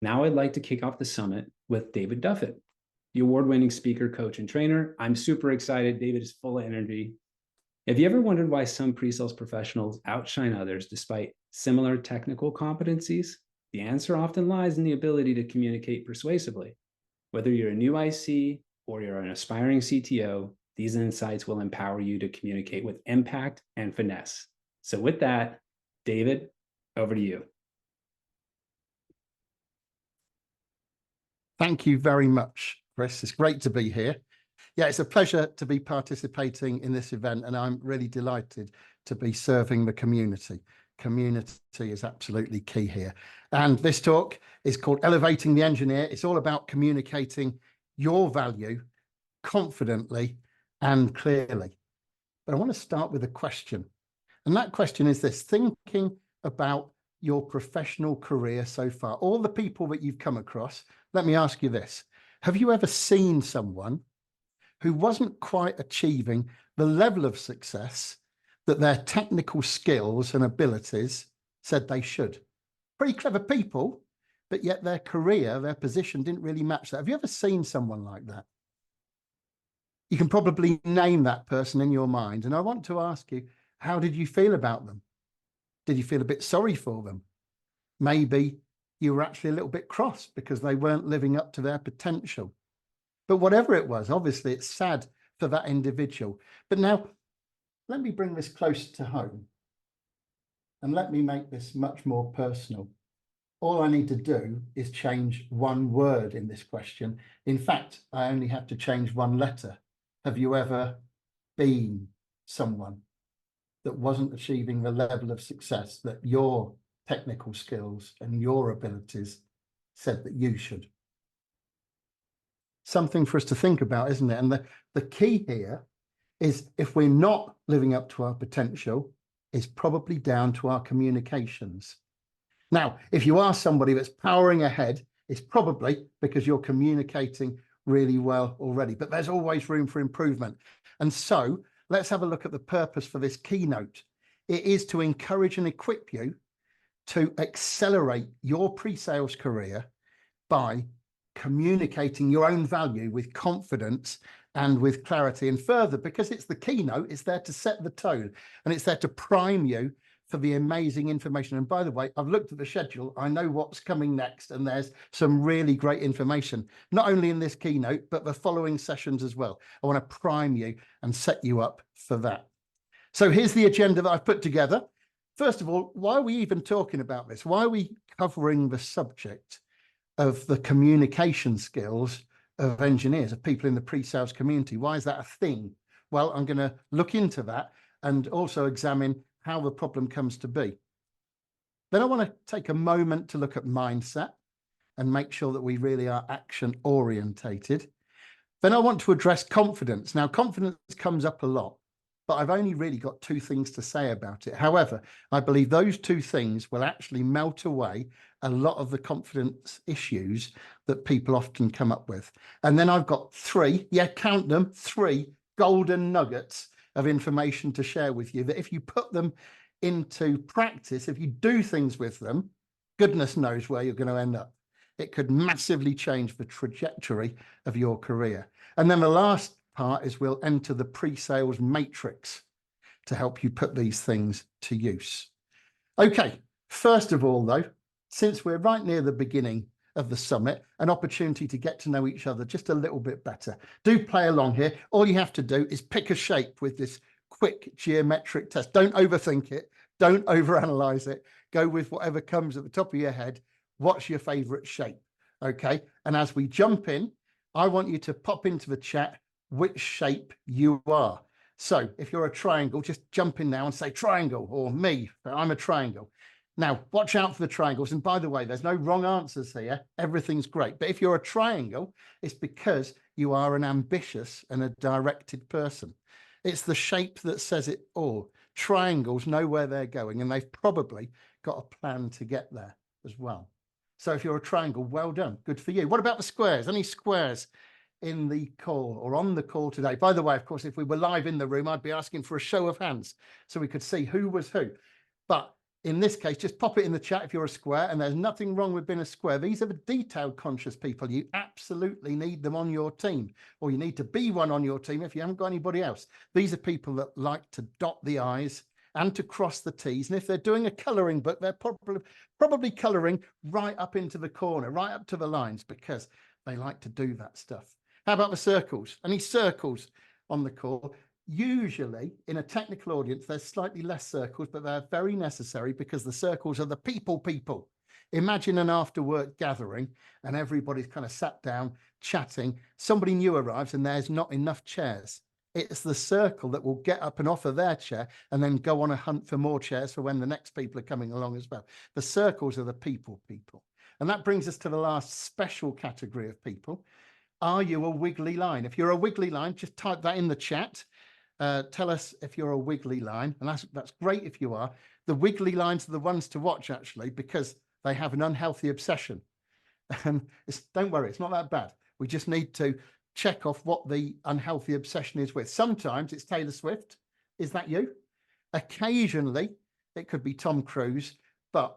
Now I'd like to kick off the summit with David Duffett, the award-winning speaker, coach, and trainer. I'm super excited. David is full of energy. Have you ever wondered why some pre-sales professionals outshine others despite similar technical competencies? The answer often lies in the ability to communicate persuasively. Whether you're a new IC or you're an aspiring CTO, these insights will empower you to communicate with impact and finesse. So with that, David, over to you. Thank you very much, Chris. It's great to be here. Yeah, it's a pleasure to be participating in this event, and I'm really delighted to be serving the community. Community is absolutely key here. And this talk is called Elevating the Engineer. It's all about communicating your value confidently and clearly. But I want to start with a question. And that question is this: thinking about your professional career so far, all the people that you've come across, let me ask you this. Have you ever seen someone who wasn't quite achieving the level of success that their technical skills and abilities said they should? Pretty clever people, but yet their career, their position didn't really match that. Have you ever seen someone like that? You can probably name that person in your mind. And I want to ask you, how did you feel about them? Did you feel a bit sorry for them? Maybe you were actually a little bit cross because they weren't living up to their potential. But whatever it was, obviously it's sad for that individual. But now let me bring this close to home and let me make this much more personal. All I need to do is change one word in this question. In fact, I only have to change one letter. Have you ever been someone that wasn't achieving the level of success that your technical skills and your abilities said that you should? Something for us to think about, isn't it? And the key here is, if we're not living up to our potential, is probably down to our communications. Now, if you are somebody that's powering ahead, it's probably because you're communicating really well already, but there's always room for improvement. And so let's have a look at the purpose for this keynote. It is to encourage and equip you to accelerate your pre-sales career by communicating your own value with confidence and with clarity. And further, because it's the keynote, it's there to set the tone and it's there to prime you for the amazing information. And by the way, I've looked at the schedule. I know what's coming next, and there's some really great information, not only in this keynote, but the following sessions as well. I want to prime you and set you up for that. So here's the agenda that I've put together. First of all, why are we even talking about this? Why are we covering the subject of the communication skills of engineers, of people in the pre-sales community? Why is that a thing? Well, I'm going to look into that and also examine how the problem comes to be. Then I want to take a moment to look at mindset and make sure that we really are action orientated. Then I want to address confidence. Now, confidence comes up a lot, but I've only really got two things to say about it. However, I believe those two things will actually melt away a lot of the confidence issues that people often come up with. And then I've got three, count them, three golden nuggets of information to share with you that if you put them into practice, if you do things with them, goodness knows where you're going to end up. It could massively change the trajectory of your career. And then the last part is we'll enter the pre-sales matrix to help you put these things to use. Okay, first of all, though, since we're right near the beginning of the summit, an opportunity to get to know each other just a little bit better. Do play along here. All you have to do is pick a shape with this quick geometric test. Don't overthink it. Don't overanalyze it. Go with whatever comes at the top of your head. What's your favorite shape? Okay. And as we jump in, I want you to pop into the chat which shape you are. So if you're a triangle, just jump in now and say triangle, or me, I'm a triangle. Now, watch out for the triangles. And by the way, there's no wrong answers here. Everything's great. But if you're a triangle, it's because you are an ambitious and a directed person. It's the shape that says it all. Triangles know where they're going, and they've probably got a plan to get there as well. So if you're a triangle, well done. Good for you. What about the squares? Any squares in the call or on the call today? By the way, of course, if we were live in the room, I'd be asking for a show of hands so we could see who was who. But in this case, just pop it in the chat if you're a square, and there's nothing wrong with being a square. These are the detailed conscious people. You absolutely need them on your team, or you need to be one on your team if you haven't got anybody else. These are people that like to dot the I's and to cross the T's. And if they're doing a colouring book, they're probably colouring right up into the corner, right up to the lines, because they like to do that stuff. How about the circles? Any circles on the call? Usually in a technical audience, there's slightly less circles, but they're very necessary because the circles are the people. Imagine an after work gathering and everybody's kind of sat down chatting. Somebody new arrives and there's not enough chairs. It's the circle that will get up and offer their chair and then go on a hunt for more chairs for when the next people are coming along as well. The circles are the people. And that brings us to the last special category of people. Are you a wiggly line? If you're a wiggly line, just type that in the chat. Tell us if you're a wiggly line, and that's great if you are. The wiggly lines are the ones to watch, actually, because they have an unhealthy obsession. And don't worry, it's not that bad. We just need to check off what the unhealthy obsession is with. Sometimes it's Taylor Swift. Is that you? Occasionally, it could be Tom Cruise. But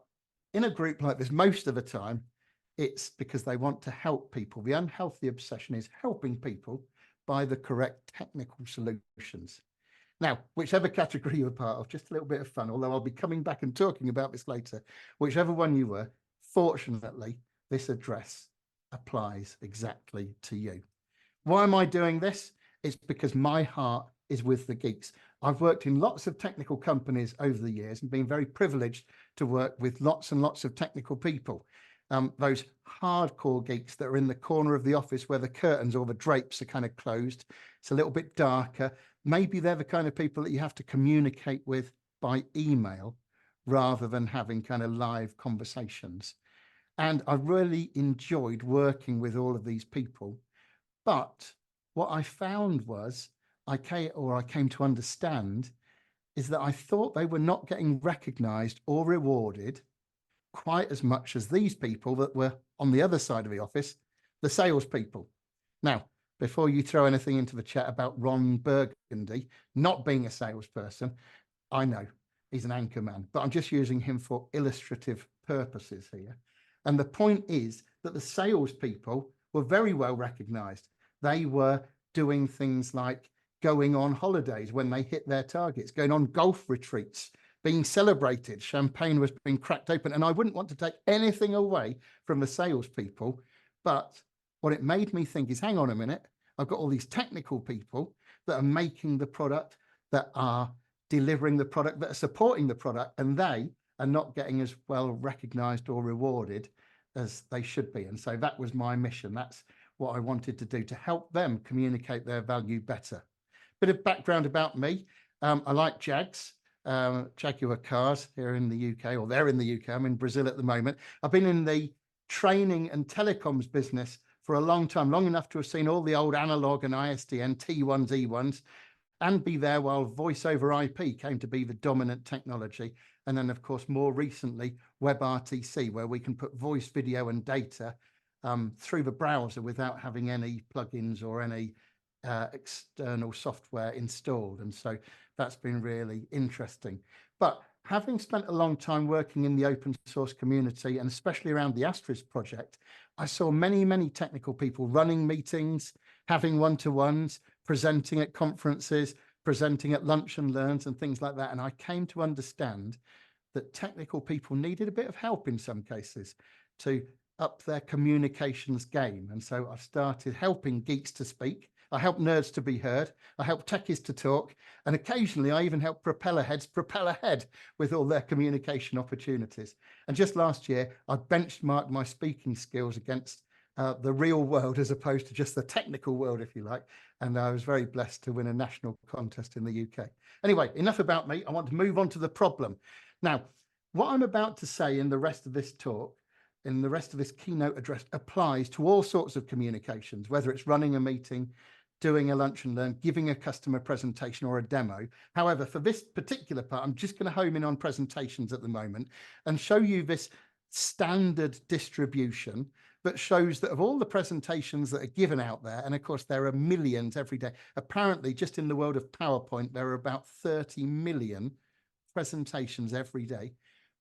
in a group like this, most of the time, it's because they want to help people. The unhealthy obsession is helping people by the correct technical solutions. Now, whichever category you're part of, just a little bit of fun, although I'll be coming back and talking about this later, whichever one you were, fortunately, this address applies exactly to you. Why am I doing this? It's because my heart is with the geeks. I've worked in lots of technical companies over the years and been very privileged to work with lots and lots of technical people. Those hardcore geeks that are in the corner of the office where the curtains or the drapes are kind of closed. It's a little bit darker. Maybe they're the kind of people that you have to communicate with by email rather than having kind of live conversations. And I really enjoyed working with all of these people. But what I found was, I came to understand, is that I thought they were not getting recognized or rewarded quite as much as these people that were on the other side of the office, the salespeople. Now, before you throw anything into the chat about Ron Burgundy not being a salesperson, I know he's an anchor man, but I'm just using him for illustrative purposes here. And the point is that the salespeople were very well recognized. They were doing things like going on holidays when they hit their targets, going on golf retreats, being celebrated, champagne was being cracked open. And I wouldn't want to take anything away from the salespeople, but what it made me think is, hang on a minute, I've got all these technical people that are making the product, that are delivering the product, that are supporting the product, and they are not getting as well recognized or rewarded as they should be. And so that was my mission. That's what I wanted to do, to help them communicate their value better. Bit of background about me. I like Jags. Jaguar cars here in the UK, or they're in the UK. I'm in Brazil at the moment. I've been in the training and telecoms business for a long time, long enough to have seen all the old analog and ISDN T1s, E1s, and be there while voice over IP came to be the dominant technology. And then, of course, more recently, WebRTC, where we can put voice, video, and data through the browser without having any plugins or any external software installed. And so that's been really interesting. But having spent a long time working in the open source community, and especially around the Asterisk project, I saw many, many technical people running meetings, having one-to-ones, presenting at conferences, presenting at lunch and learns and things like that. And I came to understand that technical people needed a bit of help in some cases to up their communications game. And so I've started helping geeks to speak. I help nerds to be heard. I help techies to talk. And occasionally I even help propeller heads propel ahead with all their communication opportunities. And just last year, I benchmarked my speaking skills against the real world as opposed to just the technical world, if you like. And I was very blessed to win a national contest in the UK. Anyway, enough about me. I want to move on to the problem. Now, what I'm about to say in the rest of this talk, in the rest of this keynote address, applies to all sorts of communications, whether it's running a meeting, doing a lunch and learn, giving a customer presentation or a demo. However, for this particular part, I'm just going to home in on presentations at the moment and show you this standard distribution that shows that of all the presentations that are given out there, and of course there are millions every day, apparently just in the world of PowerPoint, there are about 30 million presentations every day.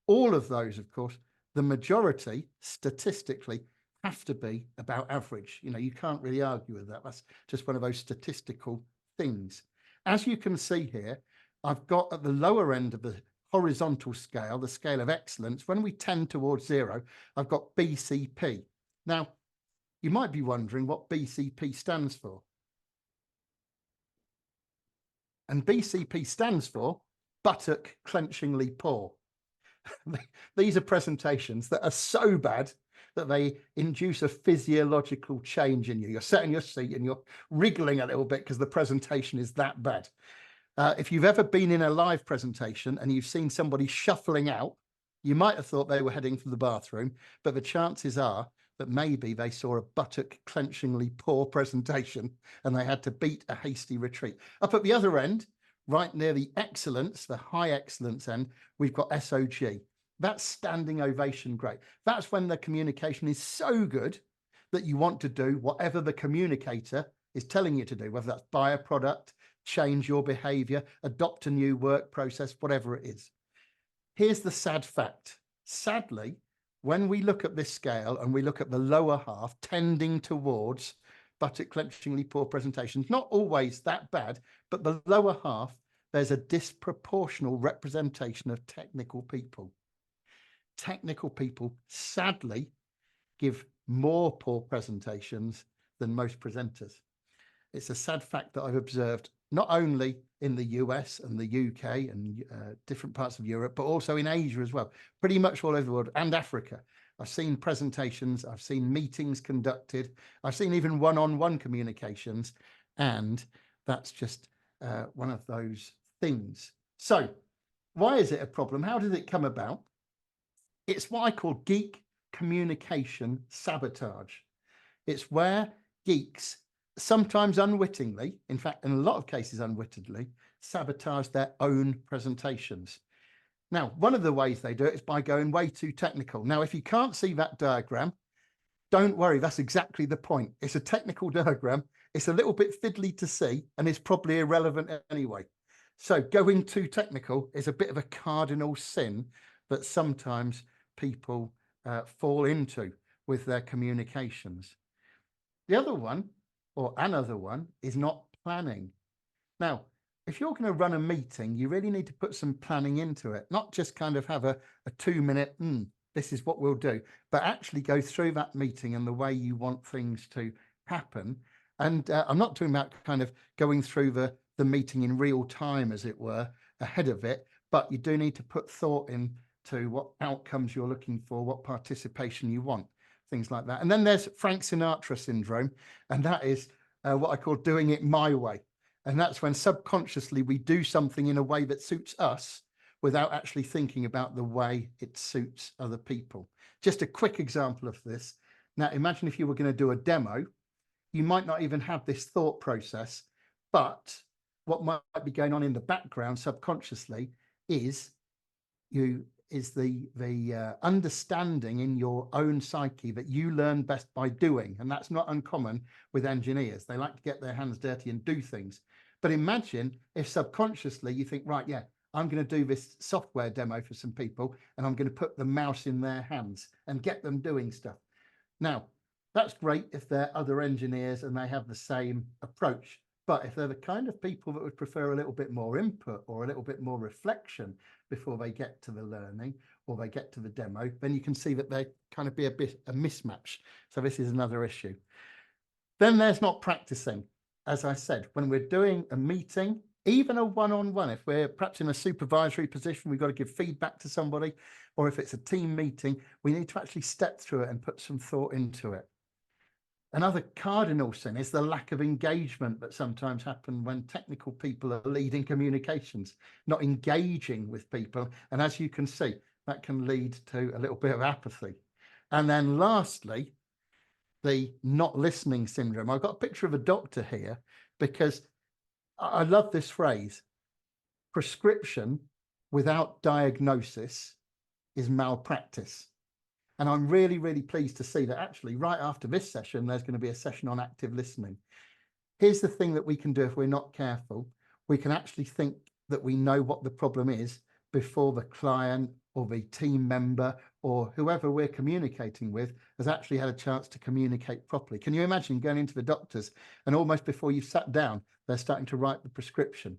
All of those, of course, the majority statistically have to be about average. You know, you can't really argue with that. That's just one of those statistical things. As you can see here, I've got at the lower end of the horizontal scale, the scale of excellence, when we tend towards 0, I've got BCP. Now, you might be wondering what BCP stands for. And BCP stands for buttock clenchingly poor. These are presentations that are so bad that they induce a physiological change in you. You're sat in your seat and you're wriggling a little bit because the presentation is that bad. If you've ever been in a live presentation and you've seen somebody shuffling out, you might have thought they were heading for the bathroom, but the chances are that maybe they saw a buttock clenchingly poor presentation and they had to beat a hasty retreat. Up at the other end, right near the excellence, the high excellence end, we've got SOG. That's standing ovation great. That's when the communication is so good that you want to do whatever the communicator is telling you to do, whether that's buy a product, change your behavior, adopt a new work process, whatever it is. Here's the sad fact. Sadly, when we look at this scale and we look at the lower half tending towards buttock clenchingly poor presentations, not always that bad, but the lower half, there's a disproportional representation of technical people. Technical people, sadly, give more poor presentations than most presenters. It's a sad fact that I've observed not only in the US and the UK and different parts of Europe, but also in Asia as well, pretty much all over the world, and Africa. I've seen presentations, I've seen meetings conducted, I've seen even one-on-one communications, and that's just one of those things. So why is it a problem? How did it come about? It's what I call geek communication sabotage. It's where geeks, sometimes unwittingly, in fact, in a lot of cases unwittingly, sabotage their own presentations. Now, one of the ways they do it is by going way too technical. Now, if you can't see that diagram, don't worry, that's exactly the point. It's a technical diagram. It's a little bit fiddly to see, and it's probably irrelevant anyway. So going too technical is a bit of a cardinal sin that sometimes people fall into with their communications. The other one, or another one, is not planning. Now, if you're going to run a meeting, you really need to put some planning into it, not just kind of have a 2-minute, this is what we'll do, but actually go through that meeting and the way you want things to happen. And I'm not talking about kind of going through the meeting in real time, as it were, ahead of it, but you do need to put thought into what outcomes you're looking for, what participation you want, things like that. And then there's Frank Sinatra syndrome, and that is what I call doing it my way. And that's when subconsciously we do something in a way that suits us without actually thinking about the way it suits other people. Just a quick example of this. Now, imagine if you were going to do a demo, you might not even have this thought process, but what might be going on in the background subconsciously is the understanding in your own psyche that you learn best by doing. And that's not uncommon with engineers. They like to get their hands dirty and do things. But imagine if subconsciously you think, right, yeah, I'm going to do this software demo for some people and I'm going to put the mouse in their hands and get them doing stuff. Now, that's great if they're other engineers and they have the same approach. But if they're the kind of people that would prefer a little bit more input or a little bit more reflection before they get to the learning or they get to the demo, then you can see that they kind of be a bit a mismatch. So this is another issue. Then there's not practicing. As I said, when we're doing a meeting, even a one-on-one, if we're perhaps in a supervisory position, we've got to give feedback to somebody, or if it's a team meeting, we need to actually step through it and put some thought into it. Another cardinal sin is the lack of engagement that sometimes happens when technical people are leading communications, not engaging with people. And as you can see, that can lead to a little bit of apathy. And then lastly, the not listening syndrome. I've got a picture of a doctor here because I love this phrase. Prescription without diagnosis is malpractice. And I'm really, really pleased to see that actually right after this session, there's going to be a session on active listening. Here's the thing that we can do if we're not careful. We can actually think that we know what the problem is, before the client or the team member or whoever we're communicating with has actually had a chance to communicate properly. Can you imagine going into the doctors and almost before you've sat down, they're starting to write the prescription?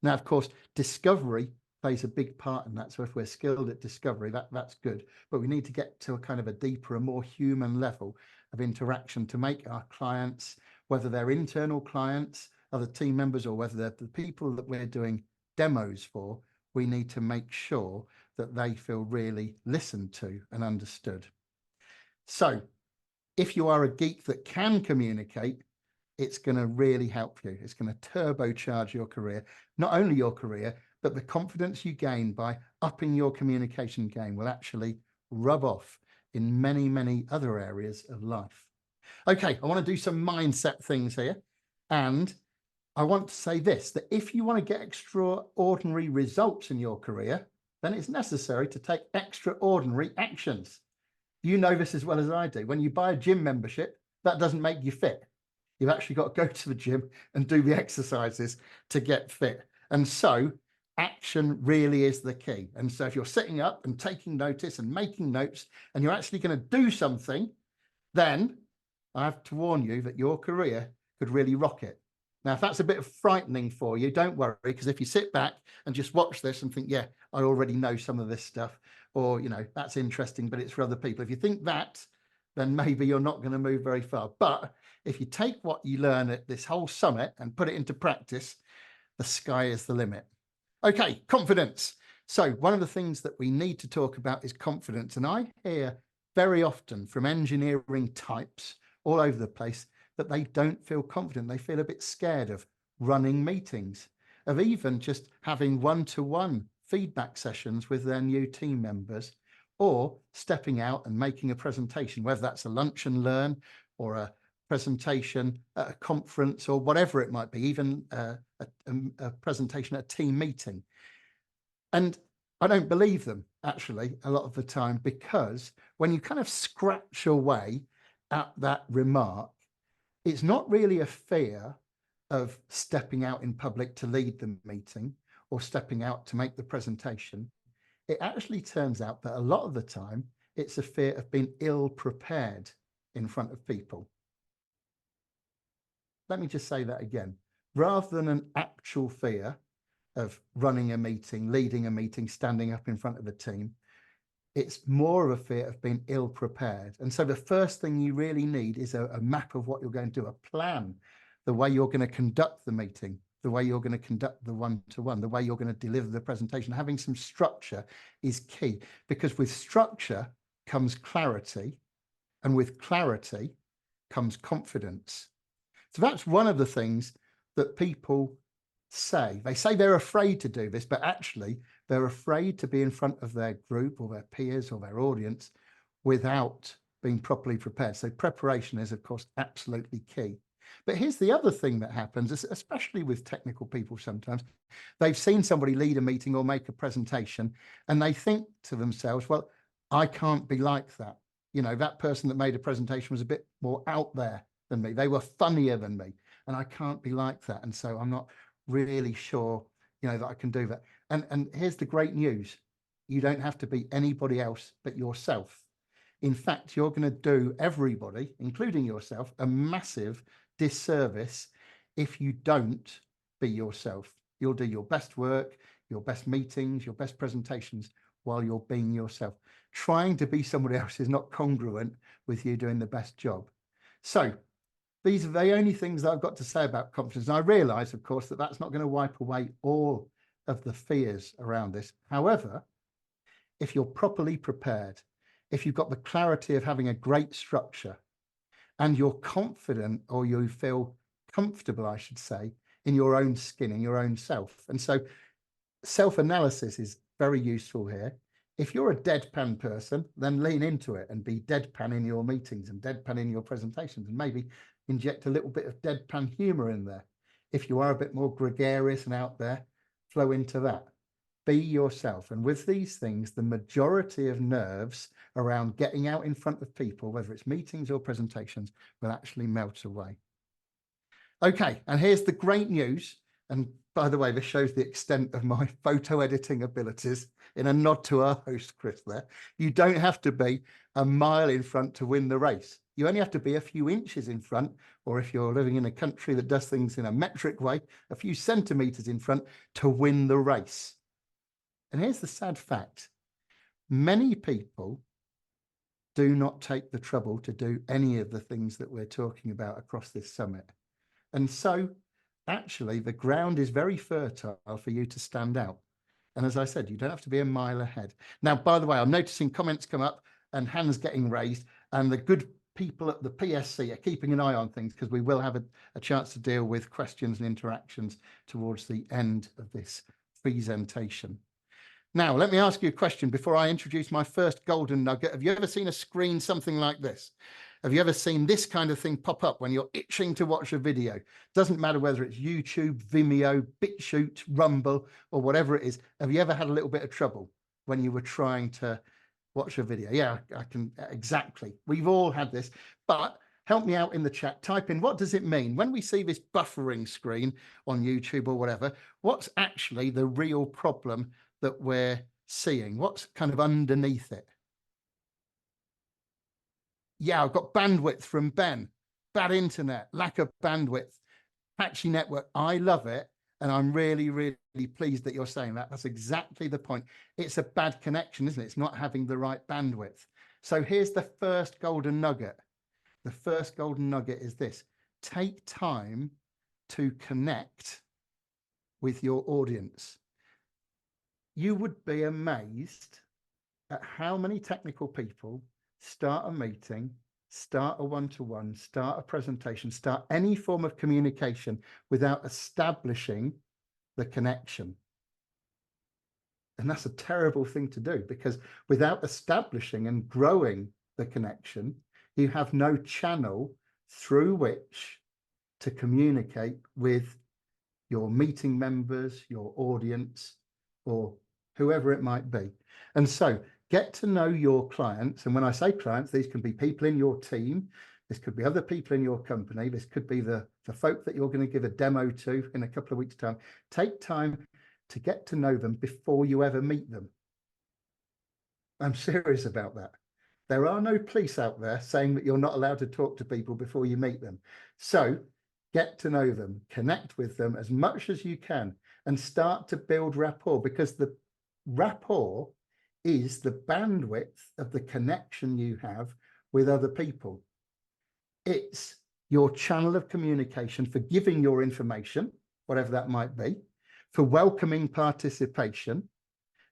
Now, of course, discovery plays a big part in that. So if we're skilled at discovery, that's good. But we need to get to a kind of a deeper and more human level of interaction to make our clients, whether they're internal clients, other team members, or whether they're the people that we're doing demos for, we need to make sure that they feel really listened to and understood. So if you are a geek that can communicate, it's going to really help you. It's going to turbocharge your career, not only your career, but the confidence you gain by upping your communication game will actually rub off in many, many other areas of life. Okay, I want to do some mindset things here. And I want to say this, that if you want to get extraordinary results in your career, then it's necessary to take extraordinary actions. You know this as well as I do. When you buy a gym membership, that doesn't make you fit. You've actually got to go to the gym and do the exercises to get fit. And so action really is the key. And so if you're sitting up and taking notice and making notes and you're actually going to do something, then I have to warn you that your career could really rocket. Now, if that's a bit frightening for you, don't worry, because if you sit back and just watch this and think, yeah, I already know some of this stuff, or, you know, that's interesting, but it's for other people. If you think that, then maybe you're not going to move very far. But if you take what you learn at this whole summit and put it into practice, the sky is the limit. Okay, confidence. So one of the things that we need to talk about is confidence. And I hear very often from engineering types all over the place that they don't feel confident. They feel a bit scared of running meetings, of even just having one-to-one feedback sessions with their new team members, or stepping out and making a presentation, whether that's a lunch and learn or a presentation at a conference or whatever it might be, even a presentation at a team meeting. And I don't believe them, actually, a lot of the time, because when you kind of scratch away at that remark, it's not really a fear of stepping out in public to lead the meeting or stepping out to make the presentation. It actually turns out that a lot of the time, it's a fear of being ill prepared in front of people. Let me just say that again. Rather than an actual fear of running a meeting, leading a meeting, standing up in front of a team, it's more of a fear of being ill prepared. And so the first thing you really need is a map of what you're going to do, a plan, the way you're going to conduct the meeting, the way you're going to conduct the one-to-one, the way you're going to deliver the presentation. Having some structure is key, because with structure comes clarity, and with clarity comes confidence. So that's one of the things that people say. They say they're afraid to do this, but actually they're afraid to be in front of their group or their peers or their audience without being properly prepared. So preparation is, of course, absolutely key. But here's the other thing that happens, especially with technical people sometimes. They've seen somebody lead a meeting or make a presentation, and they think to themselves, well, I can't be like that. You know, that person that made a presentation was a bit more out there than me. They were funnier than me, and I can't be like that. And so I'm not really sure, you know, that I can do that. And here's the great news. You don't have to be anybody else but yourself. In fact, you're going to do everybody, including yourself, a massive disservice if you don't be yourself. You'll do your best work, your best meetings, your best presentations while you're being yourself. Trying to be somebody else is not congruent with you doing the best job. So these are the only things that I've got to say about confidence. And I realize, of course, that that's not going to wipe away all of the fears around this. However, if you're properly prepared, if you've got the clarity of having a great structure, and you're confident, or you feel comfortable, I should say, in your own skin, in your own self. And so self-analysis is very useful here. If you're a deadpan person, then lean into it and be deadpan in your meetings and deadpan in your presentations, and maybe inject a little bit of deadpan humor in there. If you are a bit more gregarious and out there, flow into that. Be yourself. And with these things, the majority of nerves around getting out in front of people, whether it's meetings or presentations, will actually melt away. Okay, and here's the great news. And by the way, this shows the extent of my photo editing abilities in a nod to our host, Chris, there. You don't have to be a mile in front to win the race. You only have to be a few inches in front, or if you're living in a country that does things in a metric way, a few centimeters in front to win the race. And here's the sad fact. Many people do not take the trouble to do any of the things that we're talking about across this summit. And so actually the ground is very fertile for you to stand out. And as I said, you don't have to be a mile ahead. Now, by the way, I'm noticing comments come up and hands getting raised, and the good people at the PSC are keeping an eye on things, because we will have a chance to deal with questions and interactions towards the end of this presentation. Now, let me ask you a question before I introduce my first golden nugget. Have you ever seen a screen something like this? Have you ever seen this kind of thing pop up when you're itching to watch a video? Doesn't matter whether it's YouTube, Vimeo, BitChute, Rumble, or whatever it is. Have you ever had a little bit of trouble when you were trying to watch a video? Yeah, I can, exactly. We've all had this, but help me out in the chat. Type in, what does it mean when we see this buffering screen on YouTube or whatever? What's actually the real problem that we're seeing? What's kind of underneath it? Yeah, I've got bandwidth from Ben. Bad internet, lack of bandwidth, patchy network. I love it. And I'm really, really pleased that you're saying that. That's exactly the point. It's a bad connection, isn't it? It's not having the right bandwidth. So here's the first golden nugget. The first golden nugget is this: take time to connect with your audience. You would be amazed at how many technical people start a meeting, start a one-to-one, start a presentation, start any form of communication without establishing the connection. And that's a terrible thing to do, because without establishing and growing the connection, you have no channel through which to communicate with your meeting members, your audience, or whoever it might be. And so get to know your clients. And when I say clients, these can be people in your team. This could be other people in your company. This could be the folk that you're going to give a demo to in a couple of weeks' time. Take time to get to know them before you ever meet them. I'm serious about that. There are no police out there saying that you're not allowed to talk to people before you meet them. So get to know them, connect with them as much as you can, and start to build rapport, because the rapport is the bandwidth of the connection you have with other people. It's your channel of communication for giving your information, whatever that might be, for welcoming participation,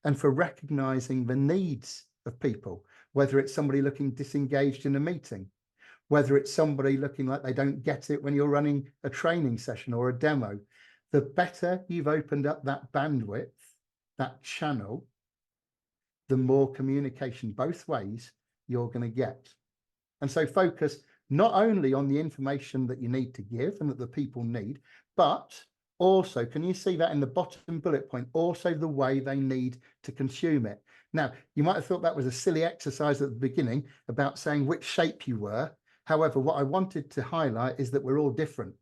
and for recognizing the needs of people, whether it's somebody looking disengaged in a meeting, whether it's somebody looking like they don't get it when you're running a training session or a demo. The better you've opened up that bandwidth, that channel, the more communication both ways you're going to get. And so focus not only on the information that you need to give and that the people need, but also, can you see that in the bottom bullet point, also the way they need to consume it? Now, you might have thought that was a silly exercise at the beginning about saying which shape you were. However, what I wanted to highlight is that we're all different.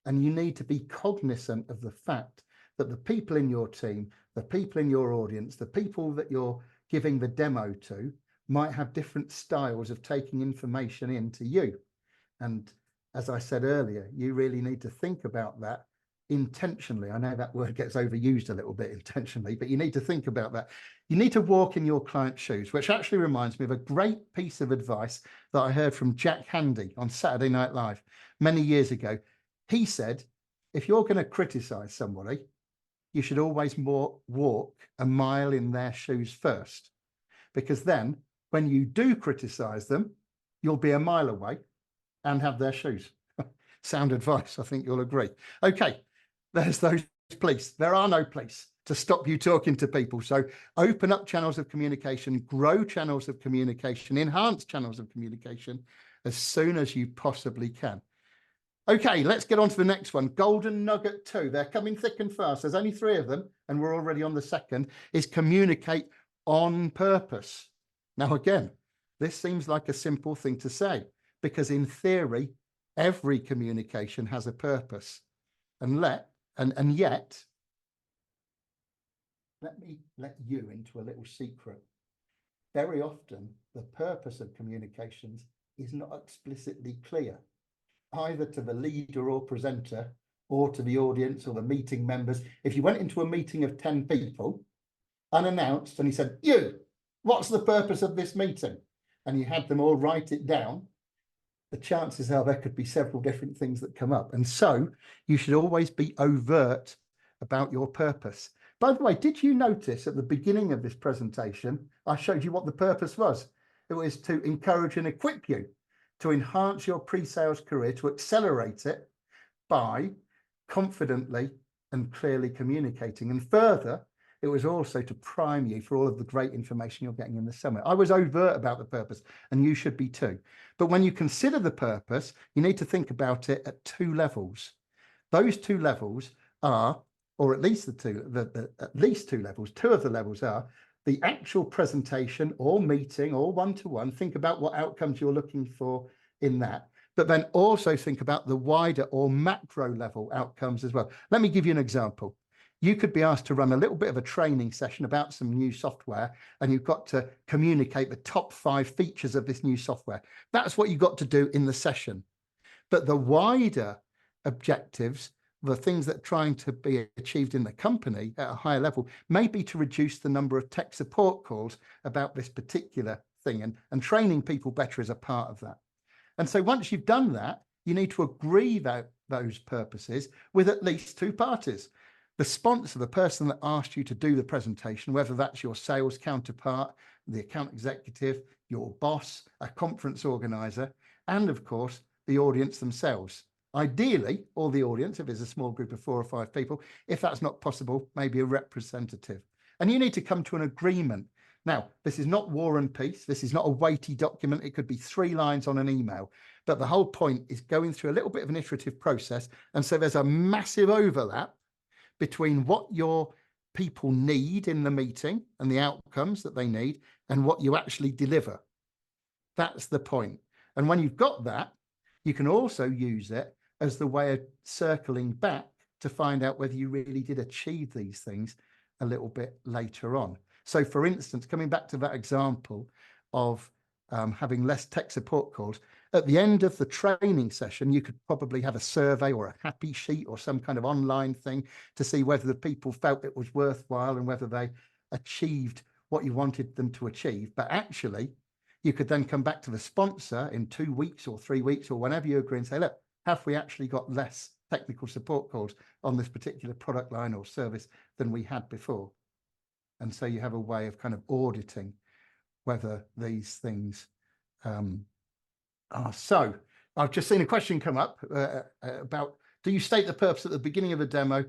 And you need to be cognizant of the fact that the people in your team, the people in your audience, the people that you're giving the demo to might have different styles of taking information into you. And as I said earlier, you really need to think about that intentionally. I know that word gets overused a little bit, intentionally, but you need to think about that. You need to walk in your client's shoes, which actually reminds me of a great piece of advice that I heard from Jack Handy on Saturday Night Live many years ago. He said, if you're going to criticize somebody, you should always walk a mile in their shoes first, because then when you do criticize them, you'll be a mile away and have their shoes. Sound advice, I think you'll agree. Okay, there's those police. There are no police to stop you talking to people. So open up channels of communication, grow channels of communication, enhance channels of communication as soon as you possibly can. Okay, let's get on to the next one. Golden nugget 2. They're coming thick and fast. There's only 3 of them, and we're already on the second, is communicate on purpose. Now, again, this seems like a simple thing to say, because in theory, every communication has a purpose. And yet, let me let you into a little secret. Very often, the purpose of communications is not explicitly clear, either to the leader or presenter or to the audience or the meeting members. If you went into a meeting of 10 people, unannounced, and he said, "You, what's the purpose of this meeting?" and you had them all write it down, the chances are there could be several different things that come up. And so you should always be overt about your purpose. By the way, did you notice at the beginning of this presentation, I showed you what the purpose was? It was to encourage and equip you to enhance your pre-sales career, to accelerate it by confidently and clearly communicating. And further, it was also to prime you for all of the great information you're getting in the summit. I was overt about the purpose, and you should be too. But when you consider the purpose, you need to think about it at two levels. Those two levels are, or at least at least two levels, two of the levels are the actual presentation or meeting or one-to-one. Think about what outcomes you're looking for in that. But then also think about the wider or macro level outcomes as well. Let me give you an example. You could be asked to run a little bit of a training session about some new software, and you've got to communicate the top 5 features of this new software. That's what you've got to do in the session. But the wider objectives, the things that are trying to be achieved in the company at a higher level, may be to reduce the number of tech support calls about this particular thing, and training people better is a part of that. And so once you've done that, you need to agree that those purposes with at least 2 parties. The sponsor, the person that asked you to do the presentation, whether that's your sales counterpart, the account executive, your boss, a conference organizer, and of course, the audience themselves. Ideally, or the audience, if it's a small group of 4 or 5 people. If that's not possible, maybe a representative. And you need to come to an agreement. Now, this is not War and Peace. This is not a weighty document. It could be 3 lines on an email. But the whole point is going through a little bit of an iterative process. And so there's a massive overlap between what your people need in the meeting and the outcomes that they need and what you actually deliver. That's the point. And when you've got that, you can also use it as the way of circling back to find out whether you really did achieve these things a little bit later on. So for instance, coming back to that example of having less tech support calls, at the end of the training session, you could probably have a survey or a happy sheet or some kind of online thing to see whether the people felt it was worthwhile and whether they achieved what you wanted them to achieve. But actually, you could then come back to the sponsor in 2 weeks or 3 weeks or whenever you agree and say, look, have we actually got less technical support calls on this particular product line or service than we had before? And so you have a way of kind of auditing whether these things are. So I've just seen a question come up about, do you state the purpose at the beginning of the demo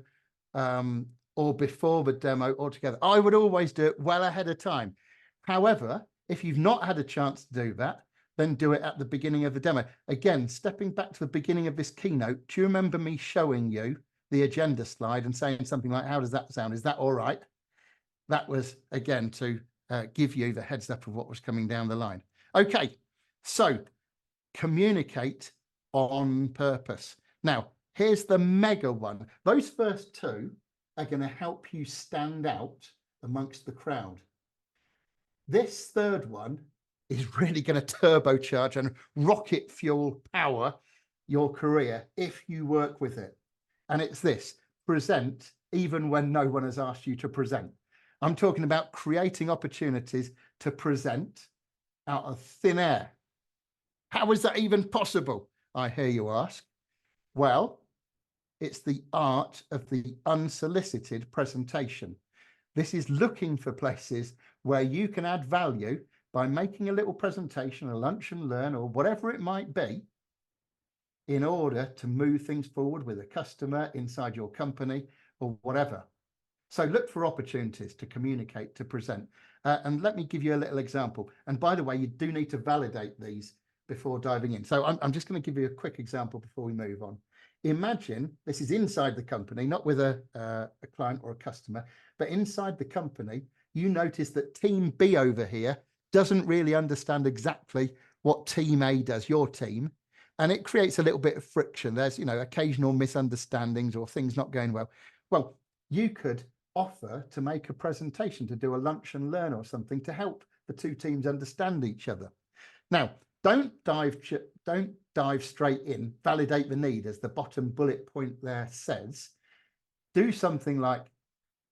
or before the demo altogether? I would always do it well ahead of time. However, if you've not had a chance to do that, then do it at the beginning of the demo. Again, stepping back to the beginning of this keynote, do you remember me showing you the agenda slide and saying something like, how does that sound? Is that all right? That was, again, to give you the heads up of what was coming down the line. Okay, so communicate on purpose. Now, here's the mega one. Those first 2 are going to help you stand out amongst the crowd. This third one is really going to turbocharge and rocket fuel power your career if you work with it. And it's this: present even when no one has asked you to present. I'm talking about creating opportunities to present out of thin air. How is that even possible, I hear you ask? Well, it's the art of the unsolicited presentation. This is looking for places where you can add value by making a little presentation, a lunch and learn, or whatever it might be, in order to move things forward with a customer inside your company or whatever. So look for opportunities to communicate, to present. And let me give you a little example. And by the way, you do need to validate these before diving in. So I'm just going to give you a quick example before we move on. Imagine this is inside the company, not with a client or a customer, but inside the company, you notice that team B over here doesn't really understand exactly what team A does, your team, And it creates a little bit of friction. There's, occasional misunderstandings or things not going well. Well, you could offer to make a presentation, to do a lunch and learn or something to help the two teams understand each other. Now, don't dive straight in, validate the need, as the bottom bullet point there says. Do something like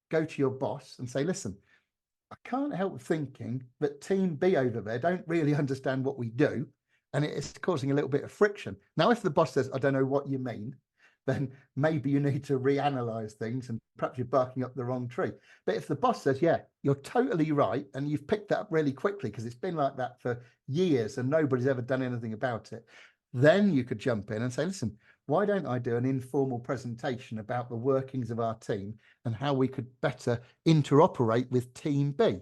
go to your boss and say, listen, I can't help thinking that team B over there don't really understand what we do, and it is causing a little bit of friction. Now, if the boss says, I don't know what you mean, then maybe you need to reanalyze things and perhaps you're barking up the wrong tree. But if the boss says, yeah, you're totally right, and you've picked that up really quickly because it's been like that for years and nobody's ever done anything about it, then you could jump in and say, listen, why don't I do an informal presentation about the workings of our team and how we could better interoperate with team B?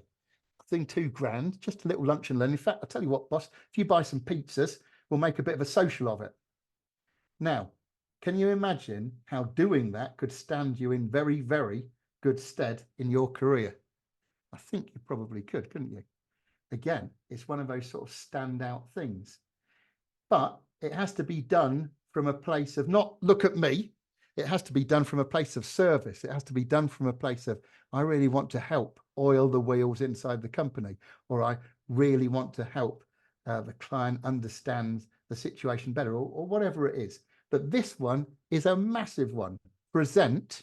Thing £2,000, just a little lunch and learn. In fact, I'll tell you what, boss, if you buy some pizzas, we'll make a bit of a social of it. Now, can you imagine how doing that could stand you in very, very good stead in your career? I think you probably could, couldn't you? Again, it's one of those sort of standout things. But it has to be done from a place of not look at me. It has to be done from a place of service. It has to be done from a place of, I really want to help oil the wheels inside the company, or I really want to help the client understand the situation better, or whatever it is. But this one is a massive one. Present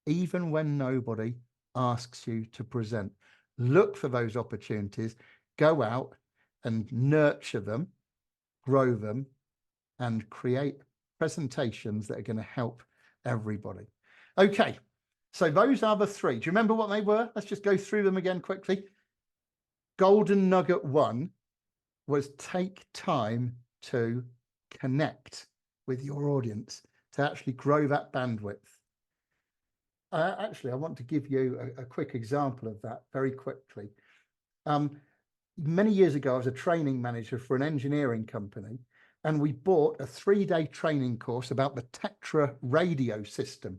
even when nobody asks you to present. Look for those opportunities, go out and nurture them, grow them, and create presentations that are going to help everybody. Okay, so those are the three. Do you remember what they were? Let's just go through them again quickly. Golden nugget 1 was take time to connect with your audience, to actually grow that bandwidth. Actually, I want to give you a quick example of that very quickly. Many years ago, I was a training manager for an engineering company, and we bought a 3-day training course about the Tetra radio system.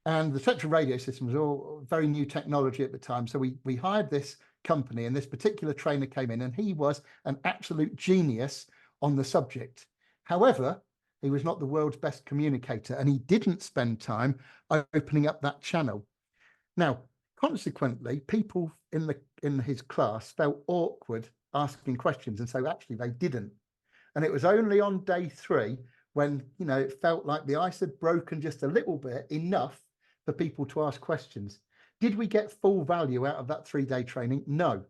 And the Tetra radio system was all very new technology at the time. So we hired this company, and this particular trainer came in, and he was an absolute genius on the subject. However, he was not the world's best communicator, and he didn't spend time opening up that channel. Now, consequently, people in his class felt awkward asking questions, and so actually they didn't. And it was only on day 3 when, it felt like the ice had broken just a little bit, enough for people to ask questions. Did we get full value out of that 3-day training? No,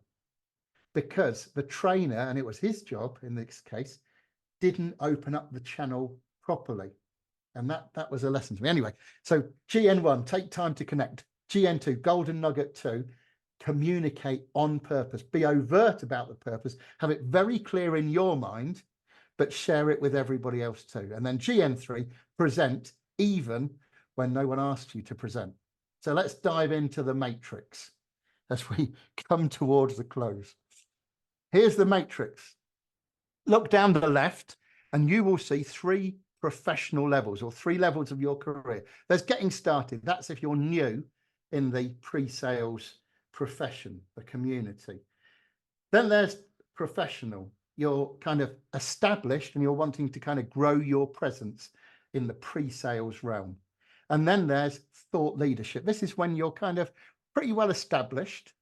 because the trainer, and it was his job in this case, didn't open up the channel properly. And that was a lesson to me. Anyway, so GN1, take time to connect. GN2, golden nugget 2, communicate on purpose. Be overt about the purpose. Have it very clear in your mind, but share it with everybody else too. And then GN3, present even when no one asks you to present. So let's dive into the matrix as we come towards the close. Here's the matrix. Look down to the left and you will see 3 professional levels, or 3 levels of your career. There's getting started. That's if you're new in the pre-sales profession, the community. Then there's professional. You're kind of established and you're wanting to kind of grow your presence in the pre-sales realm. And then there's thought leadership. This is when you're kind of pretty well established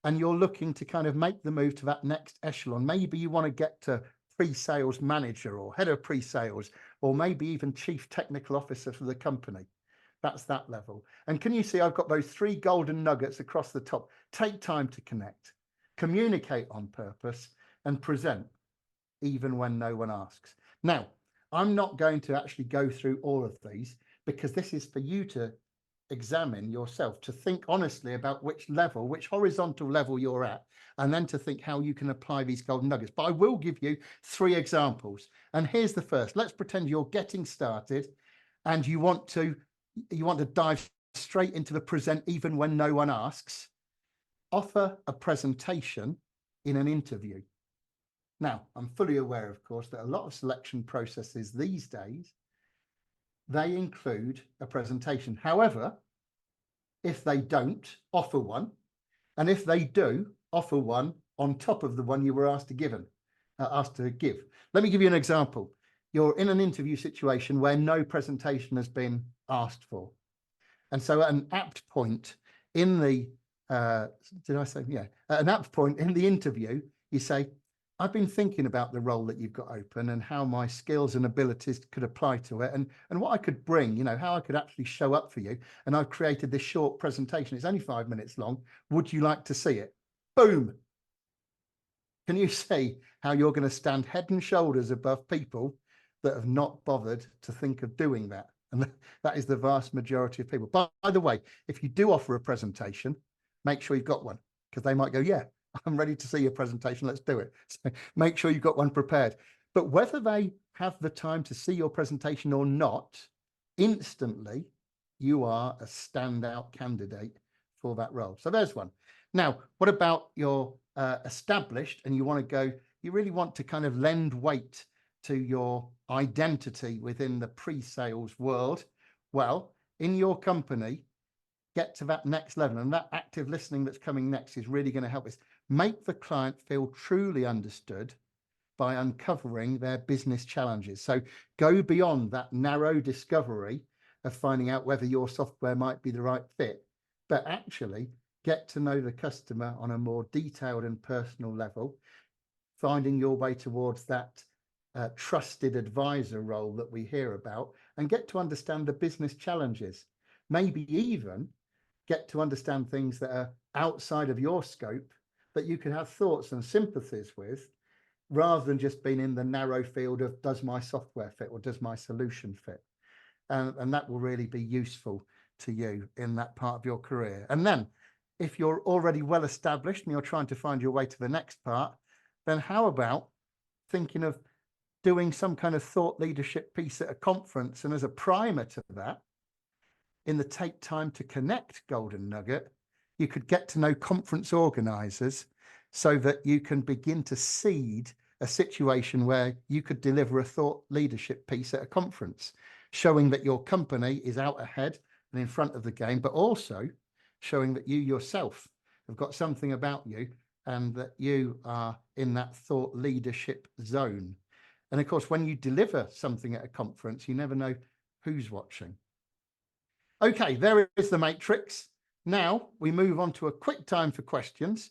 and you're looking to kind of make the move to that next echelon. Maybe you want to get to pre-sales manager or head of pre-sales, or maybe even chief technical officer for the company. That's that level. And can you see I've got those 3 golden nuggets across the top? Take time to connect, communicate on purpose, and present even when no one asks. Now, I'm not going to actually go through all of these because this is for you to examine yourself, to think honestly about which level, which horizontal level you're at, and then to think how you can apply these golden nuggets. But I will give you 3 examples. And here's the first. Let's pretend you're getting started and you want to dive straight into the present even when no one asks. Offer a presentation in an interview. Now, I'm fully aware, of course, that a lot of selection processes these days, they include a presentation. However, if they don't, offer one. And if they do, offer one on top of the one you were asked to give. asked to give. Let me give you an example. You're in an interview situation where no presentation has been asked for. And so at an apt point in the, at an apt point in the interview, you say, I've been thinking about the role that you've got open and how my skills and abilities could apply to it and what I could bring, you know, how I could actually show up for you. And I've created this short presentation. It's only 5 minutes long. Would you like to see it? Boom. Can you see how you're going to stand head and shoulders above people that have not bothered to think of doing that? And that is the vast majority of people. By the way, if you do offer a presentation, make sure you've got one, because they might go, yeah, I'm ready to see your presentation. Let's do it. So make sure you've got one prepared. But whether they have the time to see your presentation or not, instantly, you are a standout candidate for that role. So there's one. Now, what about your established and you want to go, you really want to kind of lend weight to your identity within the pre-sales world? Well, in your company, get to that next level, and that active listening that's coming next is really going to help us make the client feel truly understood by uncovering their business challenges. So go beyond that narrow discovery of finding out whether your software might be the right fit, but actually get to know the customer on a more detailed and personal level, finding your way towards that trusted advisor role that we hear about, and get to understand the business challenges. Maybe even get to understand things that are outside of your scope that you can have thoughts and sympathies with, rather than just being in the narrow field of does my software fit or does my solution fit? And that will really be useful to you in that part of your career. And then if you're already well established and you're trying to find your way to the next part, then how about thinking of doing some kind of thought leadership piece at a conference? And as a primer to that, in the Take Time to Connect golden nugget, you could get to know conference organizers so that you can begin to seed a situation where you could deliver a thought leadership piece at a conference, showing that your company is out ahead and in front of the game, but also showing that you yourself have got something about you and that you are in that thought leadership zone. And of course, when you deliver something at a conference, you never know who's watching. Okay, there is the matrix. Now we move on to a quick time for questions.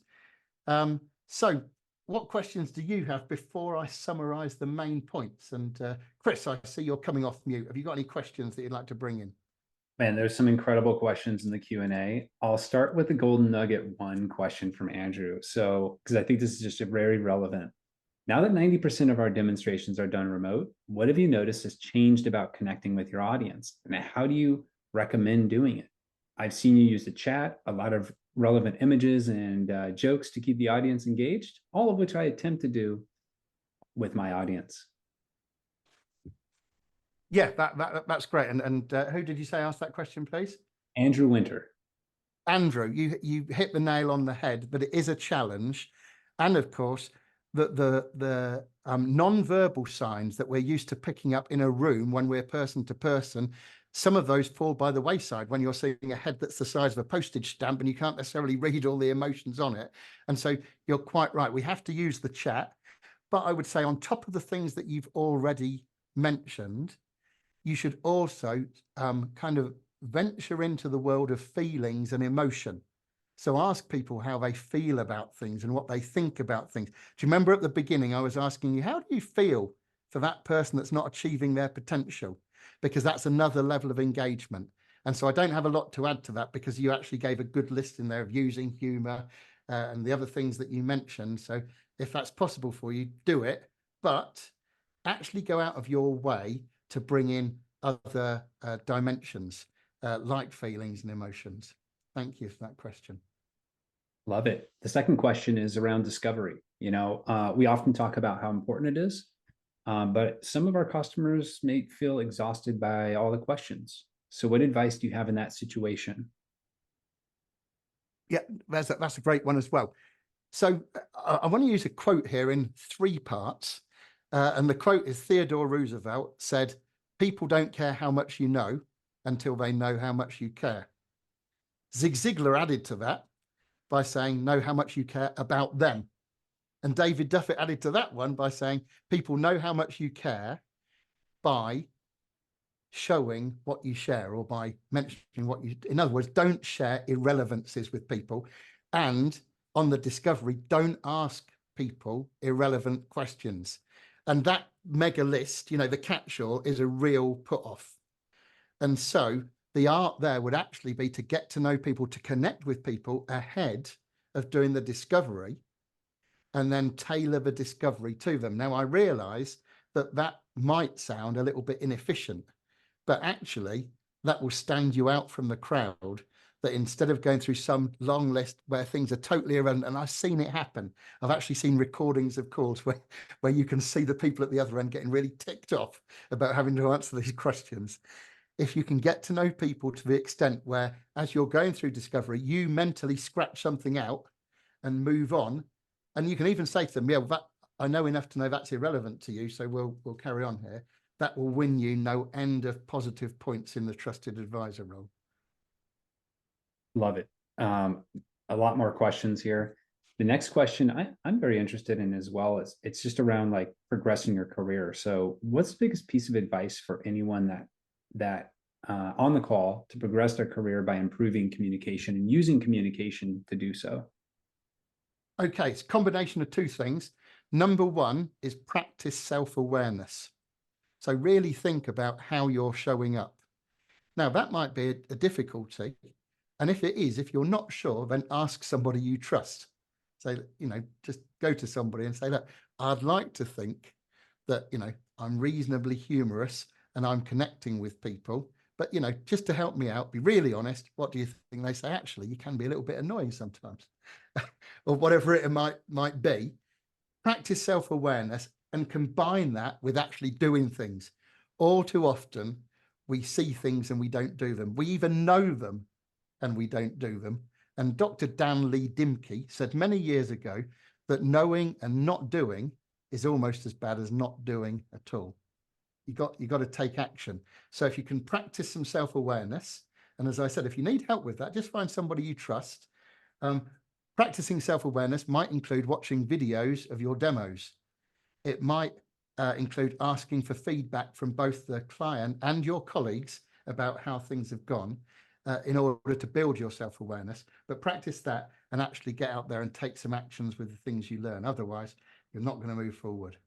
So what questions do you have before I summarize the main points? And Chris, I see you're coming off mute. Have you got any questions that you'd like to bring in? Man, there's some incredible questions in the Q&A. I'll start with the golden nugget one question from Andrew. So, because I think this is just very relevant. Now that 90% of our demonstrations are done remote, what have you noticed has changed about connecting with your audience? And how do you recommend doing it? I've seen you use the chat, a lot of relevant images and jokes to keep the audience engaged, all of which I attempt to do with my audience. Yeah, that's great. And who did you say asked that question, please? Andrew Winter. Andrew, you hit the nail on the head, but it is a challenge. And of course, the non-verbal signs that we're used to picking up in a room when we're person to person, some of those fall by the wayside when you're seeing a head that's the size of a postage stamp and you can't necessarily read all the emotions on it. And so you're quite right. We have to use the chat. But I would say on top of the things that you've already mentioned, you should also kind of venture into the world of feelings and emotion. So ask people how they feel about things and what they think about things. Do you remember at the beginning, I was asking you, how do you feel for that person that's not achieving their potential? Because that's another level of engagement. And so I don't have a lot to add to that because you actually gave a good list in there of using humor and the other things that you mentioned. So if that's possible for you, do it, but actually go out of your way to bring in other dimensions like feelings and emotions. Thank you for that question. Love it. The second question is around discovery. You know, we often talk about how important it is, but some of our customers may feel exhausted by all the questions. So what advice do you have in that situation? Yeah, that's a great one as well. So I want to use a quote here in 3 parts. And the quote is Theodore Roosevelt said, "People don't care how much you know until they know how much you care." Zig Ziglar added to that by saying, "Know how much you care about them." And David Duffett added to that one by saying, people know how much you care by showing what you share, or by mentioning what you, in other words, don't share irrelevancies with people. And on the discovery, don't ask people irrelevant questions. And that mega list, you know, the catch-all is a real put off. And so the art there would actually be to get to know people, to connect with people ahead of doing the discovery, and then tailor the discovery to them. Now, I realize that that might sound a little bit inefficient, but actually that will stand you out from the crowd, that instead of going through some long list where things are totally irrelevant, and I've seen it happen. I've actually seen recordings of calls where you can see the people at the other end getting really ticked off about having to answer these questions. If you can get to know people to the extent where, as you're going through discovery, you mentally scratch something out and move on, and you can even say to them, yeah, well, that, I know enough to know that's irrelevant to you, so we'll carry on here. That will win you no end of positive points in the trusted advisor role. Love it. A lot more questions here. The next question I'm very interested in as well. It's just around like progressing your career. So what's the biggest piece of advice for anyone that on the call to progress their career by improving communication and using communication to do so? Okay, it's a combination of two things. Number one is practice self-awareness. So really think about how you're showing up. Now, that might be a difficulty. And if it is, if you're not sure, then ask somebody you trust. So, you know, just go to somebody and say, look, I'd like to think that, you know, I'm reasonably humorous and I'm connecting with people. But, you know, just to help me out, be really honest, what do you think? They say, actually, you can be a little bit annoying sometimes, or whatever it might be. Practice self-awareness and combine that with actually doing things. All too often, we see things and we don't do them. We even know them and we don't do them. And Dr. Dan Lee Dimke said many years ago that knowing and not doing is almost as bad as not doing at all. You got to take action. So if you can practice some self-awareness, and as I said, if you need help with that, just find somebody you trust. Practicing self-awareness might include watching videos of your demos. It might include asking for feedback from both the client and your colleagues about how things have gone in order to build your self-awareness. But practice that and actually get out there and take some actions with the things you learn. Otherwise, you're not going to move forward.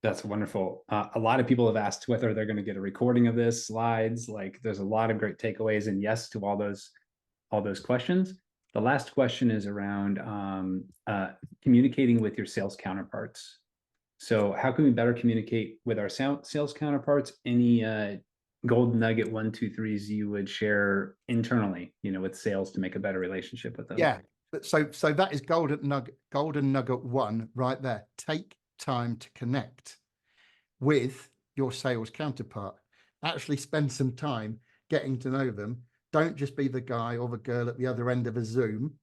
That's wonderful. A lot of people have asked whether they're going to get a recording of this, slides. Like, there's a lot of great takeaways, and yes to all those questions. The last question is around communicating with your sales counterparts. So how can we better communicate with our sales counterparts? Any golden nugget 1, 2, 3s you would share internally, you know, with sales to make a better relationship with them? Yeah. So that is golden nugget 1 right there. Take time to connect with your sales counterpart. Actually spend some time getting to know them. Don't just be the guy or the girl at the other end of a Zoom.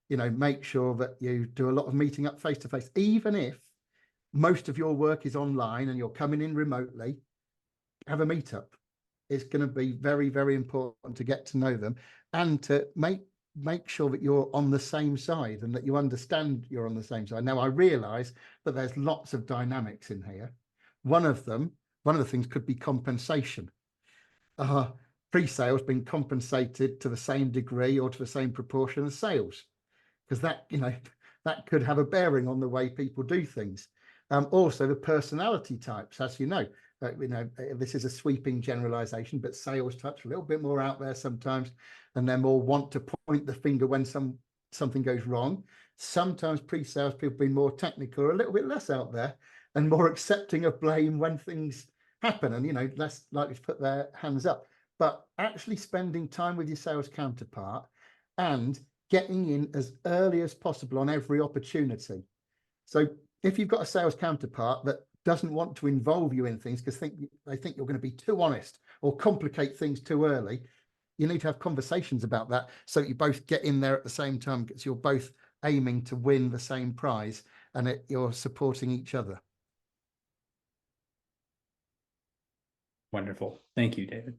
You know, make sure that you do a lot of meeting up face to face, even if most of your work is online and you're coming in remotely. Have a meetup. It's going to be very, very important to get to know them and to make sure that you're on the same side and that you understand you're on the same side. Now, I realize that there's lots of dynamics in here. One of the things could be compensation. Pre-sales being compensated to the same degree or to the same proportion as sales, because that, you know, that could have a bearing on the way people do things. Also, the personality types, as you know, this is a sweeping generalization, but sales types are a little bit more out there sometimes, and they're more want to point the finger when something goes wrong. Sometimes pre-sales people being more technical are a little bit less out there and more accepting of blame when things happen, and, you know, less likely to put their hands up. But actually spending time with your sales counterpart and getting in as early as possible on every opportunity. So if you've got a sales counterpart that doesn't want to involve you in things because they think you're going to be too honest or complicate things too early, you need to have conversations about that so that you both get in there at the same time, because you're both aiming to win the same prize and you're supporting each other. Wonderful. Thank you, David.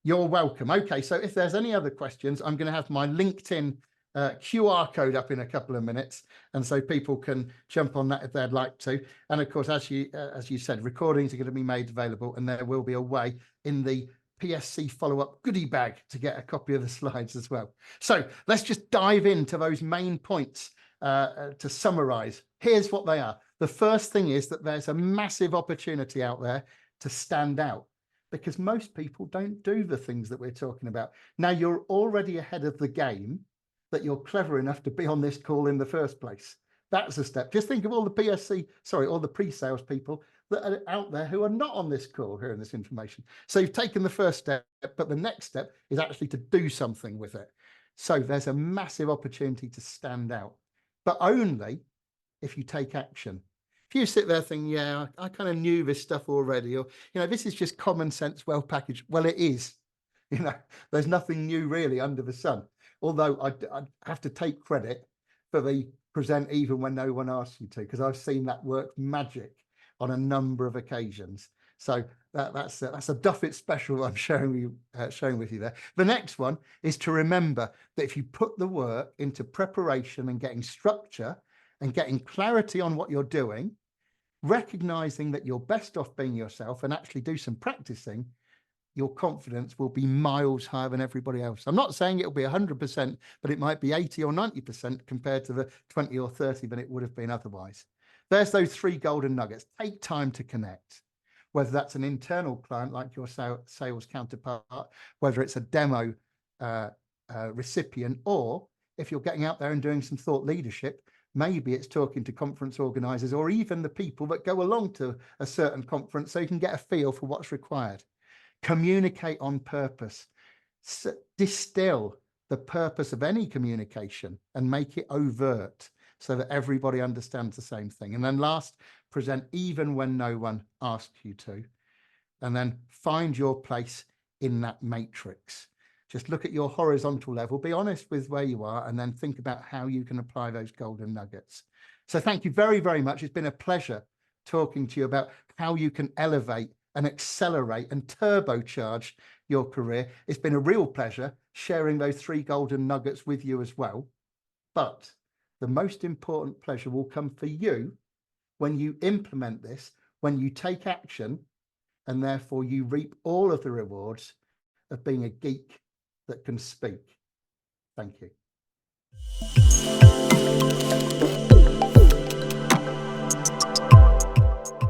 You're welcome. Okay, so if there's any other questions, I'm going to have my LinkedIn QR code up in a couple of minutes, and so people can jump on that if they'd like to. And of course, as you said, recordings are going to be made available, and there will be a way in the PSC follow-up goodie bag to get a copy of the slides as well. So let's just dive into those main points to summarize. Here's what they are. The first thing is that there's a massive opportunity out there to stand out, because most people don't do the things that we're talking about. Now, you're already ahead of the game that you're clever enough to be on this call in the first place. That's a step. Just think of all the all the pre-sales people that are out there who are not on this call hearing this information. So you've taken the first step, but the next step is actually to do something with it. So there's a massive opportunity to stand out, but only if you take action. If you sit there thinking, yeah, I kind of knew this stuff already, or, this is just common sense, well packaged. Well, it is. There's nothing new really under the sun. Although I'd have to take credit for the present even when no one asks you to, because I've seen that work magic on a number of occasions. So that's a Duffett special I'm showing with you there. The next one is to remember that if you put the work into preparation and getting structure and getting clarity on what you're doing, recognizing that you're best off being yourself and actually do some practicing, your confidence will be miles higher than everybody else. I'm not saying it'll be 100%, but it might be 80 or 90% compared to the 20 or 30 than it would have been otherwise. There's those 3 golden nuggets. Take time to connect, whether that's an internal client like your sales counterpart, whether it's a demo recipient, or if you're getting out there and doing some thought leadership, maybe it's talking to conference organizers or even the people that go along to a certain conference so you can get a feel for what's required. Communicate on purpose. Distill the purpose of any communication and make it overt so that everybody understands the same thing. And then last, present even when no one asks you to. And then find your place in that matrix. Just look at your horizontal level, be honest with where you are, and then think about how you can apply those golden nuggets. So thank you very, very much. It's been a pleasure talking to you about how you can elevate and accelerate and turbocharge your career. It's been a real pleasure sharing those 3 golden nuggets with you as well. But the most important pleasure will come for you when you implement this, when you take action, and therefore you reap all of the rewards of being a geek that can speak. Thank you.